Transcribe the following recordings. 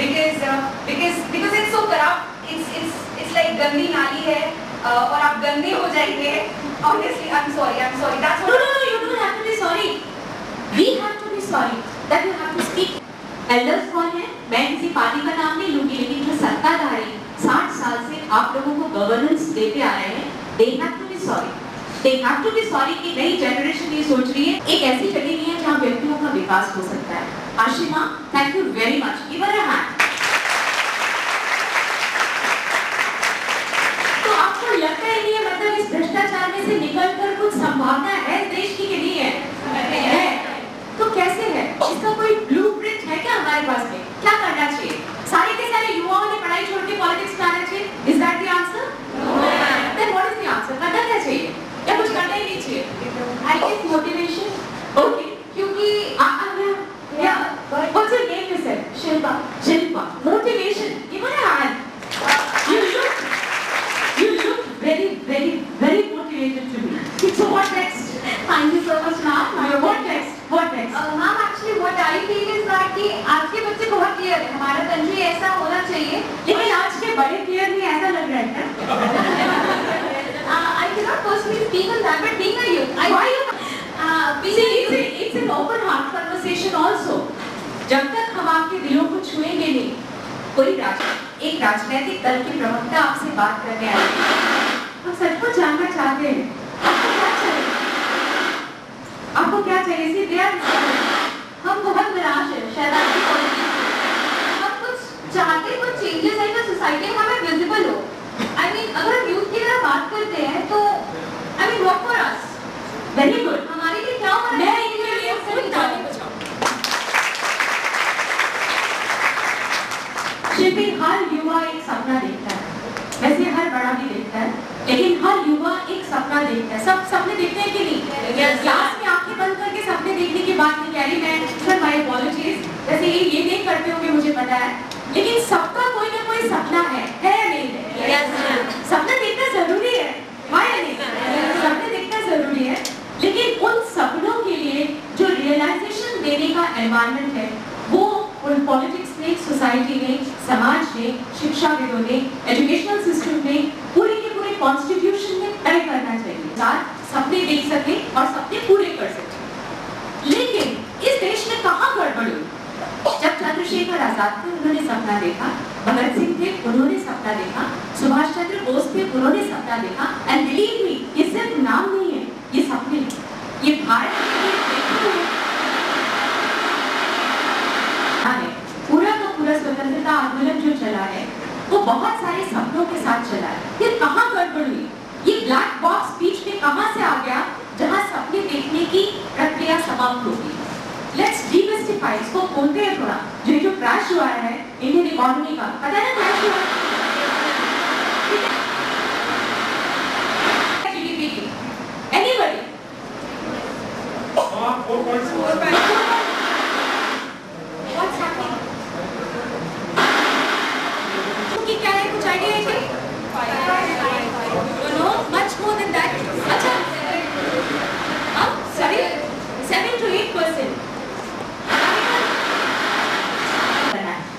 because it's so corrupt. It's like गंदी नाली है और आप गंदे हो जाएंगे. Honestly, I'm sorry. That's what. No, you don't have to be sorry. We have to be sorry that you have to speak. Elders कौन है? मैं किसी पार्टी का नाम नहीं लूंगी, लेकिन जो सत्ताधारी 60 साल से आप लोगों को गवर्नेंस देते आ रहे हैं, they have to be sorry. They have to be sorry कि नई जनरेशन ये सोच रही है एक ऐसी जगह नहीं है जहाँ व्यक्तियों का विकास हो सकता है. Ashima, thank you very much. Give her a hand. तो आपको लगता है कि ये मतलब इस भ्रष्टाचार में से निकलकर कुछ संभावना है देश की कि नहीं है? है. तो कैसे है? इसका कोई ब्लूप्रिंट है क्या हमारे पास में? क्या करना चाहिए? सारे के सारे युवाओं ने पढ़ाई छोड़ के पॉलिटिक्स में आना चाहिए? Is that the answer? No. Then what is the answer? करना क्या चाहिए? या कुछ करना ही नहीं चाहिए? I guess motivation. Okay. क्योंकि what's your name? You said Shilpa. Motivation. Give her a hand. You look very motivated to me. So what next? Thank you so much, ma'am. What next? Ma'am, actually what I feel is that कि आज के बच्चे बहुत clear है. हमारा country ऐसा होना चाहिए. लेकिन आज के बड़े क्लियर नहीं ऐसा लग रहा है. I cannot personally speak on that, but being a youth, it's an open heart conversation also. जब तक हम आपके दिलों को छुएंगे नहीं, एक राजनीतिक दल के प्रवक्ता आपसे बात करने आए. हम सचमुच जानना चाहते हैं आपको क्या चाहिए? सीधे हम बहुत निराश हैं. शायद आपकी पॉलिटिक्स हम कुछ चाहते, कुछ चेंजेस आए ना सोसाइटी में, हमें विजिबल हो. I mean, अगर हम यूथ की तरह बात करते हैं तो I mean, what for us? Very good. हमारे लिए क्या होना मैं इनके लिए सिर्फ जाने बचाऊं. शिल्पी, हर युवा एक सपना देखता है. वैसे हर बड़ा भी देखता है, लेकिन हर युवा एक सपना देखता है. सब सपने देखते हैं कि नहीं? क्लास में आंखें बंद करके सपने देखने की बात नहीं कह रही मैं. Sir, my apologies. वैसे ये नहीं करते होंगे मुझे पता है, लेकिन सबका कोई ना कोई सपना है या नहीं है? सपना देखना जरूरी है. सपने देखना जरूरी है, लेकिन उन सपनों के लिए जो रियलाइजेशन देने का एनवायरनमेंट है वो उन पॉलिटिक्स ने, सोसाइटी ने, समाज ने, शिक्षाविदों ने, एजुकेशनल सिस्टम ने, पूरे के पूरे कॉन्स्टिट्यूशन ने तय करना चाहिए. सपने देख सके और सपने पूरे कर सके. लेकिन इस देश में कहाँ गड़बड़ हुई? जब चंद्रशेखर आजाद थे उन्होंने सपना देखा, भगत सिंह थे उन्होंने सपना देखा, सुभाष चंद्र बोस थे उन्होंने सपना देखा. एंड बिलीव मी, ये सिर्फ नाम नहीं है, ये सपने हैं. ये भारत पूरा का पूरा स्वतंत्रता आंदोलन जो चला है वो बहुत सारे सपनों के साथ चला है. ये कहाँ गड़बड़ हुई? ये ब्लैक बॉक्स बीच में कहाँ से आ गया जहाँ सपने देखने की प्रक्रिया समाप्त होगी? Let's demystify. इसको खोलते हैं थोड़ा. जो क्रैश हुआ है इंडियन इकोनॉमी का, पता है ना क्रैश हुआ है? Anybody? 4.4. What's happening? कि क्या है? कुछ आइडिया है क्या? No, much more than that. अच्छा, sorry, 7 to 8%.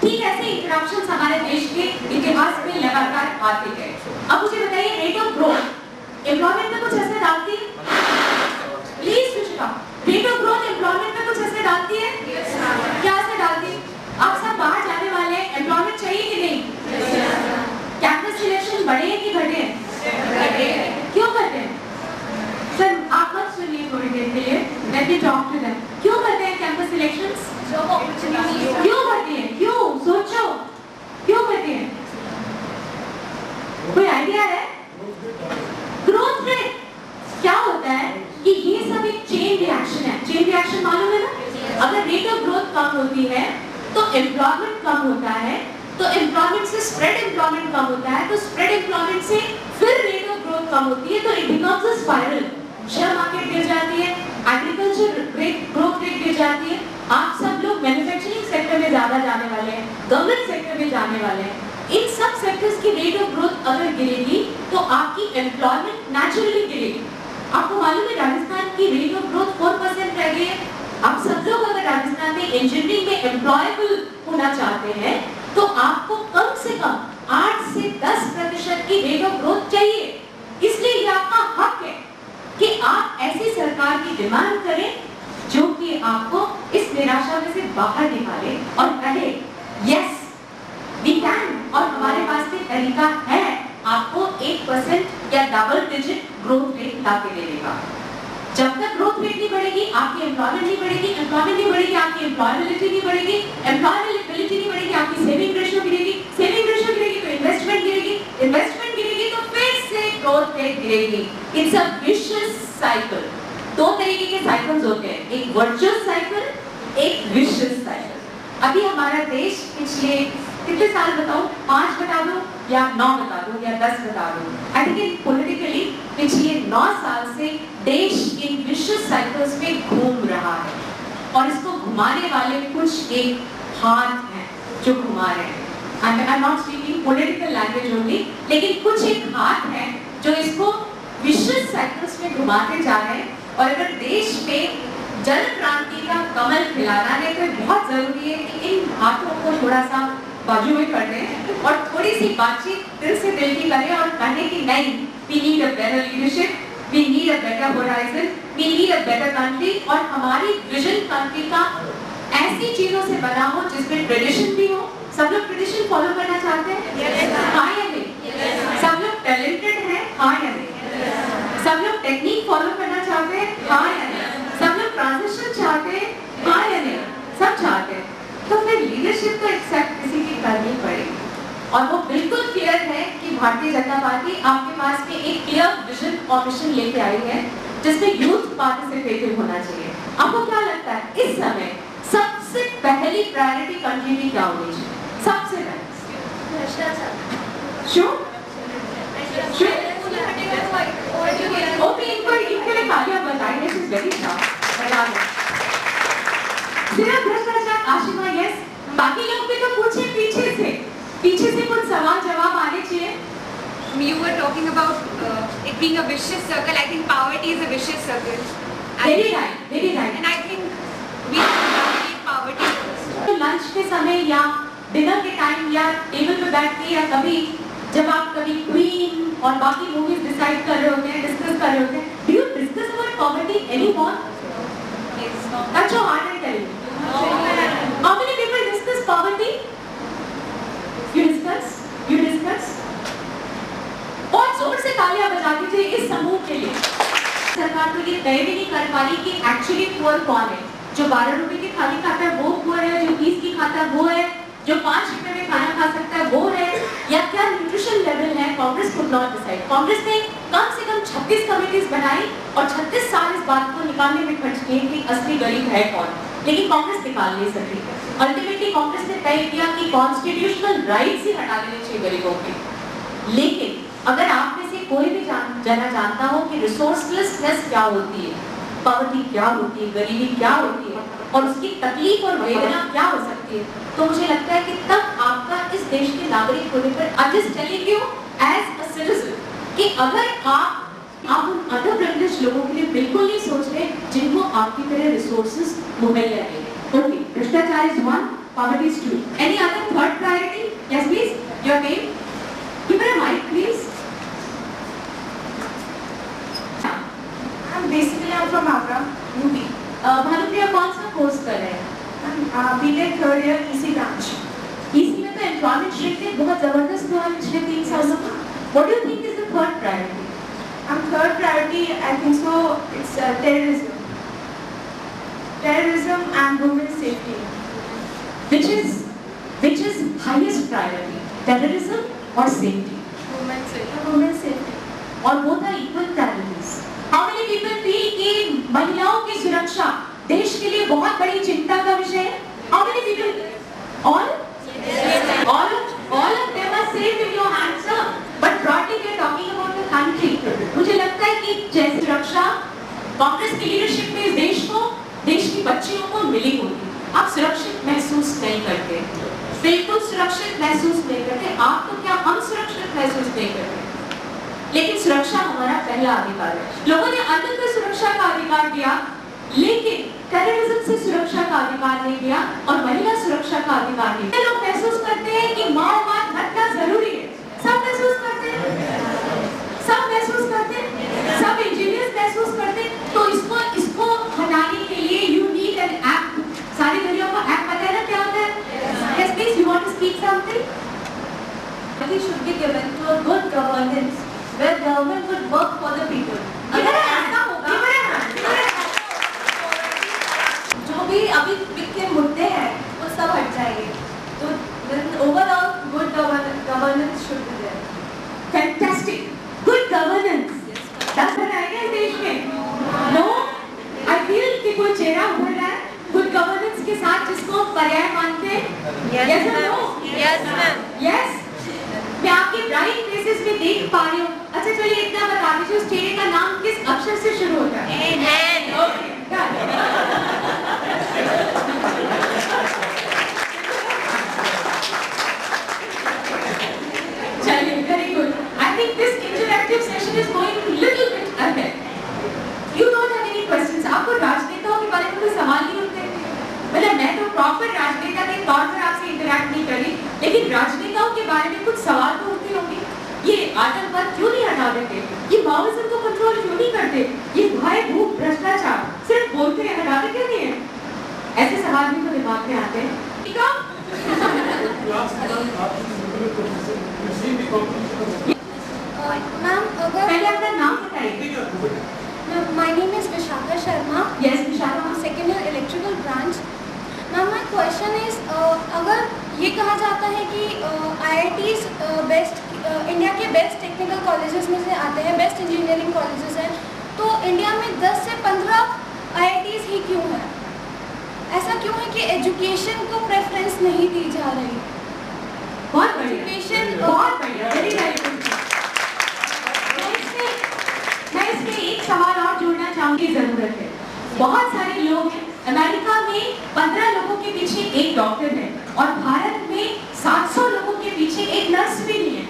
ठीक ऐसे इंटरप्शंस हमारे देश के इतिहास में लगातार आते गए. अब मुझे बताइए, रेट ऑफ ग्रोथ एम्प्लॉयमेंट में कुछ असर डालती है? Please Sushika, rate of growth employment में कुछ असर डालती है? क्या असर डालती है? आप सब बाहर जाने वाले हैं, एम्प्लॉयमेंट चाहिए कि नहीं? कैंपस सिलेक्शन बढ़े हैं कि घटे हैं? क्यों घटे हैं? सर आप मत सुनिए थोड़ी देर के लिए. Let me talk to them. क्यों घटे हैं कैंपस सिलेक्शंस? क्यों घटे हैं? क्यों? सोचो, क्यों घटे हैं? कोई आइडिया है? ग्रोथ रेट क्या होता है कि ये सब एक चेन रिएक्शन है. चेन रिएक्शन मालूम है ना? अगर रेट ऑफ ग्रोथ कम होती है तो एम्प्लॉयमेंट कम होता है, तो एम्प्लॉयमेंट से स्प्रेड एम्प्लॉयमेंट कम होता है, तो स्प्रेड एम्प्लॉयमेंट से फिर रेट ऑफ ग्रोथ कम होती है, तो it becomes a spiral. Share market गिर जाती है, एग्रीकल्चर ग्रोथ रेट गिर जाती है. आप सब लोग मैन्युफैक्चरिंग सेक्टर में ज्यादा जाने वाले हैं, गवर्नमेंट सेक्टर में जाने वाले हैं. इन सब सेक्टर्स की रेट ऑफ ग्रोथ अगर गिरेगी तो आपकी एम्प्लॉयमेंट नेचुरली गिरेगी. आपको मालूम है राजस्थान की रेट ऑफ ग्रोथ 4% रह गई है. आप सब लोग अगर राजस्थान में इंजीनियरिंग में एम्प्लॉयबल होना होना चाहते हैं तो आपको कम से कम 8 से 10% की रेट ऑफ ग्रोथ चाहिए। इसलिए ये आपका हक है कि आप ऐसी सरकार की डिमांड करें जो कि आपको इस निराशा में से बाहर निकाले और कहे यस वी कैन, और हमारे पास भी तरीका है आपको 1% या डबल डिजिट ग्रोथ रेट ला के देने का। जब तक ग्रोथ रेट नहीं बढ़ेगी आपकी एम्प्लॉयमेंट नहीं बढ़ेगी, एम्प्लॉयमेंट नहीं बढ़ेगी आपकी एम्प्लॉयबिलिटी नहीं बढ़ेगी, एम्प्लॉयबिलिटी नहीं बढ़ेगी आपकी सेविंग रेशियो गिरेगी, सेविंग रेशियो गिरेगी तो इन्वेस्टमेंट गिरेगी, इन्वेस्टमेंट गिरेगी तो फिर से ग्रोथ रेट गिरेगी। It's a vicious cycle. दो तरीके के साइकिल्स होते हैं, एक वर्चुअस साइकिल, एक विशियस साइकिल। अभी हमारा देश पिछले कितने साल बताओ, 5 बता दो या 9 बता दो या 10 बता दो, आई थिंक इन पॉलिटिकली पिछले 9 साल से देश इन विशियस साइकिल्स में घूम रहा है और इसको घुमाने वाले कुछ एक हाथ हैं जो घुमा रहे हैं। I am not speaking political language only, लेकिन कुछ एक हाथ हैं जो इसको विशियस साइकिल्स में घुमाते जा रहे हैं। और अगर देश में जन क्रांति का कमल खिलाना है तो बहुत जरूरी है कि इन हाथों को थोड़ा सा बाजू में कर दें और थोड़ी सी बातचीत दिल से दिल की करें और कहें कि नहीं, we need a better leadership, we need a better horizon, we need a better country. और हमारी विजन कंट्री का ऐसी चीजों से बना हो जिसमें ट्रेडिशन भी हो। सब लोग ट्रेडिशन फॉलो करना चाहते हैं? हाँ या नहीं? सब लोग टैलेंटेड हैं? हाँ या नहीं? सब लोग टेक्निक फॉलो करना चाहते हैं? हाँ या नहीं? सब लोग ट्रांजिशन चाहते हैं? हाँ या नहीं? सब चाहते हैं। तो फिर लीडरशिप तो एक्सेप्ट किसी की करनी पड़ेगी और वो बिल्कुल क्लियर है कि भारतीय जनता पार्टी आपके पास में एक क्लियर विजन और मिशन लेके आई है जिसमें यूथ पार्टिसिपेटिव होना चाहिए। आपको क्या लगता है इस समय सबसे पहली प्रायोरिटी कंट्री की क्या होनी चाहिए? सबसे पहले भ्रष्टाचार। श्योर? ओके, इनके लिए तालियां बजाइए, दिस इज वेरी शार्प। सिर्फ भ्रष्टाचार? आशिमा यस। बाकी लोग भी तो पूछे पीछे से कुछ सवाल जवाब आने चाहिए। You were talking about it being a vicious circle. I think poverty is a vicious circle. Very right, very right. And I think we have to eradicate poverty first. तो लंच के समय या डिनर के time या table पे बैठ के या कभी जब आप कभी क्वीन और बाकी मूवीज डिसाइड कर रहे होते हैं, डिस्कस कर रहे होते हैं, do you discuss about poverty anymore? Yes. That's so hard to tell you. How many people discuss poverty? You discuss? You discuss? बहुत जोर से तालियां बजा दीजिए इस समूह के लिए। सरकार तो ये तय भी नहीं कर पा रही कि एक्चुअली पुअर कौन है। जो 12 रुपए की थाली खाता है वो पुअर है, जो 20 की खाता है वो है, जो 5 रुपए में खाना खा सकता है वो है, या क्या न्यूट्रिशन लेवल है। Congress could not decide. Congress ने कम से कम 36 कमिटीज बनाई और 36 साल इस बात को निकालने में खर्च किए कि असली गरीब है कौन, लेकिन कांग्रेस निकाल नहीं सकी। अल्टीमेटली कांग्रेस ने तय किया कि कॉन्स्टिट्यूशनल राइट्स ही हटा देने चाहिए गरीबों के। लेकिन अगर आप में से कोई भी जना जानता हो कि रिसोर्सलेसनेस क्या होती है, पॉवर्टी क्या होती है, गरीबी क्या होती है और उसकी तकलीफ और वेदना क्या हो सकती है, तो मुझे लगता है कि तब आपका इस देश के नागरिक होने पर I just telling you as a citizen कि अगर आप उन अंडर प्रिविलेज्ड लोगों के लिए बिल्कुल नहीं सोच रहे जिनको आपकी तरह रिसोर्सेज मुहैया है। ओके, भ्रष्टाचार is one, poverty is two. Any other third priority? Yes please, your name? Give me a mic please. Basically, I'm from Agra, UP. Bhanupriya कौन सा कोर्स कर रहे हैं? B.Tech third year EC branch. इसी में तो एम्प्लॉयमेंट श्रिंक बहुत जबरदस्त हुआ है पिछले 3 सालों में। What do you think is the third priority? Third priority, I think so, it's terrorism. Terrorism and women's safety. Which is highest priority? Terrorism or safety? Women's safety. Women's safety. Or both are equal priorities. How many people feel कि महिलाओं की सुरक्षा देश के लिए बहुत बड़ी चिंता का विषय है? How many people? All? Yes. All of them are safe in your hands, sir. But broadly we are talking about the country. मुझे लगता है कि जैसी सुरक्षा कांग्रेस की लीडरशिप में इस देश की बच्चियों को मिली होगी, आप सुरक्षित महसूस नहीं करते, बिल्कुल सुरक्षित महसूस नहीं करते। आप तो क्या, हम सुरक्षित महसूस नहीं करते। लेकिन सुरक्षा हमारा पहला अधिकार है। लोगों ने अन्न से सुरक्षा का अधिकार दिया, लेकिन टेररिज्म से सुरक्षा का अधिकार नहीं दिया और महिला सुरक्षा का अधिकार नहीं। लोग महसूस करते हैं कि माओवाद हटना जरूरी है, सब महसूस करते हैं, सब महसूस करते हैं, सब इंजीनियर्स महसूस करते हैं। तो इसको हटाने के लिए यू नीड एन एक्ट। सारी दुनिया को एक्ट पता है ना क्या होता है? Yes, please, you want to speak something? It should be given to a good governance where government would work for the people. अगर ऐसा होगा, जो भी अभी के मुद्दे हैं वो सब हट जाएंगे। तो overall good governance should be there. Fantastic, good governance. दस आएगा इस देश में। No, I feel कि कोई चेहरा उभर रहा है good governance के साथ जिसको पर्याय मानते हैं। Yes or no? Yes, ma'am. Yes. मैं आपके ब्राइट फेसेस में देख पा रही हूँ। अच्छा चलिए इतना बता दीजिए उस चेहरे का नाम किस अक्षर से शुरू होता है? Okay, done. चलिए, very good. I think this interactive session is going a little bit ahead. You don't have any questions. आपको राजनेताओं के बारे में कोई सवाल नहीं उठते? मतलब मैं तो प्रॉपर राजनेता के तौर पर आपसे इंटरैक्ट नहीं कर रही, लेकिन राजनेताओं के बारे में कुछ सवाल तो उठते होंगे। ये आतंकवाद क्यों नहीं हटा देते? ये माओवाद को कंट्रोल क्यों नहीं करते? ये भय भूख भ्रष्टाचार सिर्फ बोलते हैं, हटाते क्यों नहीं है? ऐसे सवाल भी तो दिमाग में आते हैं। ठीक है? Ma'am, पहले अपना नाम बताइए। my name is Vishaka Sharma. Yes, Vishakha. I'm second year electrical branch. Now my question is, अगर ये कहा जाता है कि IITs इंडिया के बेस्ट टेक्निकल कॉलेजेस में से आते हैं, बेस्ट इंजीनियरिंग कॉलेजेस हैं, तो इंडिया में 10 से 15 IITs ही क्यों है? ऐसा क्यों है कि एजुकेशन को प्रेफरेंस नहीं दी जा रही? बहुत बढ़िया, Education, बहुत बढ़िया, वेरी वेरी गुड। मैं इसमें एक सवाल और जोड़ना चाहूंगी, जरूरत है। बहुत सारे लोग हैं, अमेरिका में 15 लोगों के पीछे एक डॉक्टर है और भारत में 700 लोगों के पीछे एक नर्स भी नहीं है।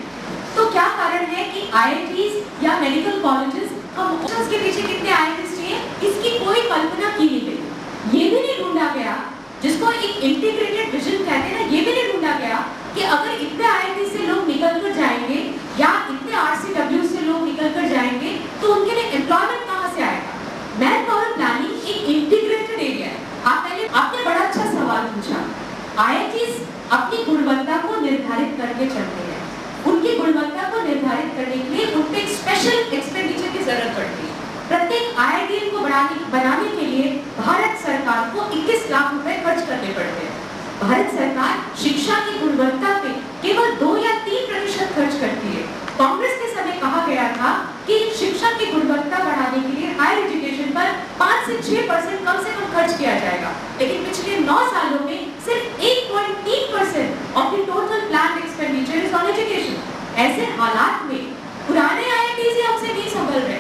तो क्या कारण है कि IITs या मेडिकल कॉलेजेस, हम उसके पीछे कितने IITs चाहिए, इसकी कोई कल्पना की नहीं गई। ये भी नहीं ढूंढा गया, जिसको एक इंटीग्रेटेड विजन कहते हैं ना, ये भी नहीं ढूंढा गया कि अगर इतने IIT से लोग निकल कर जाएंगे या इतने RCW से लोग निकल कर जाएंगे तो उनके लिए एम्प्लॉयमेंट कहाँ से आएगा? मैन पावर प्लानिंग एक इंटीग्रेटेड एरिया है। आपने बड़ा अच्छा सवाल पूछा। IITs अपनी गुणवत्ता को निर्धारित करके चलते हैं। उनकी गुणवत्ता को निर्धारित करने के लिए उनको एक स्पेशल एक्सपेंडिचर की जरूरत पड़ती है। प्रत्येक IIT को बनाने के लिए भारत सरकार को 21 लाख रुपए खर्च करने पड़ते हैं। भारत सरकार शिक्षा की गुणवत्ता पे केवल 2 या 3% खर्च करती है। कांग्रेस के समय कहा गया था कि शिक्षा की गुणवत्ता बढ़ाने के लिए हायर एजुकेशन पर 5 से 6% कम से कम खर्च किया जाएगा, लेकिन पिछले 9 सालों में सिर्फ 8.3% of the total planned expenditure is on education. ऐसे हालात में पुराने IITs ही हमसे नहीं संभल रहे,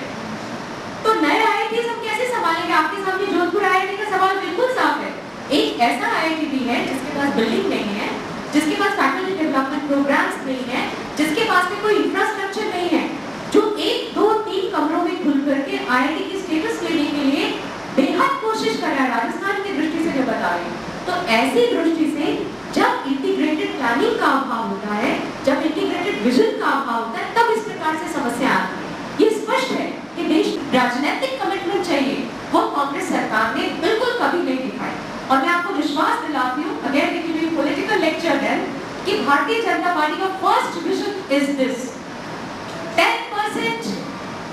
तो नए IITs हम कैसे संभालेंगे? आपके सामने जोधपुर IIT का सवाल बिल्कुल साफ है। एक ऐसा IIT भी है जिसके पास बिल्डिंग नहीं है, जिसके पास फैकल्टी डेवलपमेंट प्रोग्राम्स नहीं है, जिसके पास में कोई इंफ्रास्ट्रक्चर नहीं है, जो 1, 2, 3 कमरों में खुल करके IIT की स्टेटस लेने के लिए बेहद कोशिश कर रहा है। राजस्थान की दृष्टि से मैं बता रही हूँ। तो ऐसी दृष्टि से जब इंटीग्रेटेड प्लानिंग का अभाव होता है, जब इंटीग्रेटेड विजन का अभाव होता है, तब इस प्रकार से समस्या आती है। ये स्पष्ट है कि देश राजनीतिक कमिटमेंट चाहिए, वो कांग्रेस सरकार ने बिल्कुल कभी नहीं दिखाई। और मैं आपको विश्वास दिलाती हूँ, again giving you political lecture then, कि भारतीय जनता पार्टी का first vision is this 10%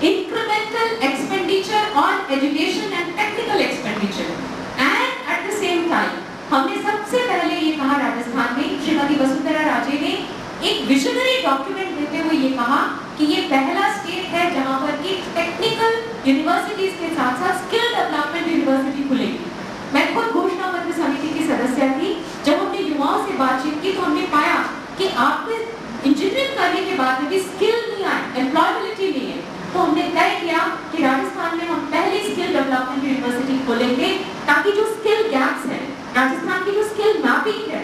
incremental expenditure on education and technical expenditure, and at the same time हमने सबसे पहले ये कहा, राजस्थान में श्रीमती वसुंधरा राजे ने एक विजनरी डॉक्यूमेंट देते हुए ये कहा कि ये पहला स्टेट है जहां पर कि टेक्निकल यूनिवर्सिटीज के साथ साथ स्किल डेवलपमेंट यूनिवर्सिटी खुलेगी। मैं खुद घोषणा पत्र समिति की सदस्य थी। जब हमने युवाओं से बातचीत की तो हमने पाया कि आपको इंजीनियरिंग करने के बाद में भी स्किल नहीं आए, एम्प्लॉयबिलिटी नहीं है, तो हमने तय किया कि राजस्थान में हम पहली स्किल डेवलपमेंट यूनिवर्सिटी खोलेंगे, ताकि जो स्किल गैप्स हैं, राजस्थान की जो स्किल मैपिंग है,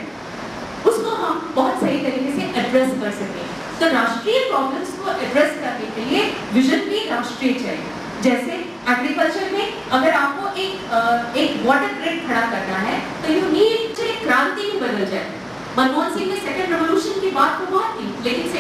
उसको हम बहुत सही तरीके से एड्रेस कर सकें। तो राष्ट्रीय प्रॉब्लम्स को एड्रेस करने के लिए विजन भी राष्ट्रीय चाहिए। जैसे एग्रीकल्चर में अगर आपको एक वाटर ग्रिड खड़ा करना है तो यू नीड क्रांति भी बदल जाए। मनमोहन सिंह ने सेकंड रेवोल्यूशन की बात तो बहुत की, लेकिन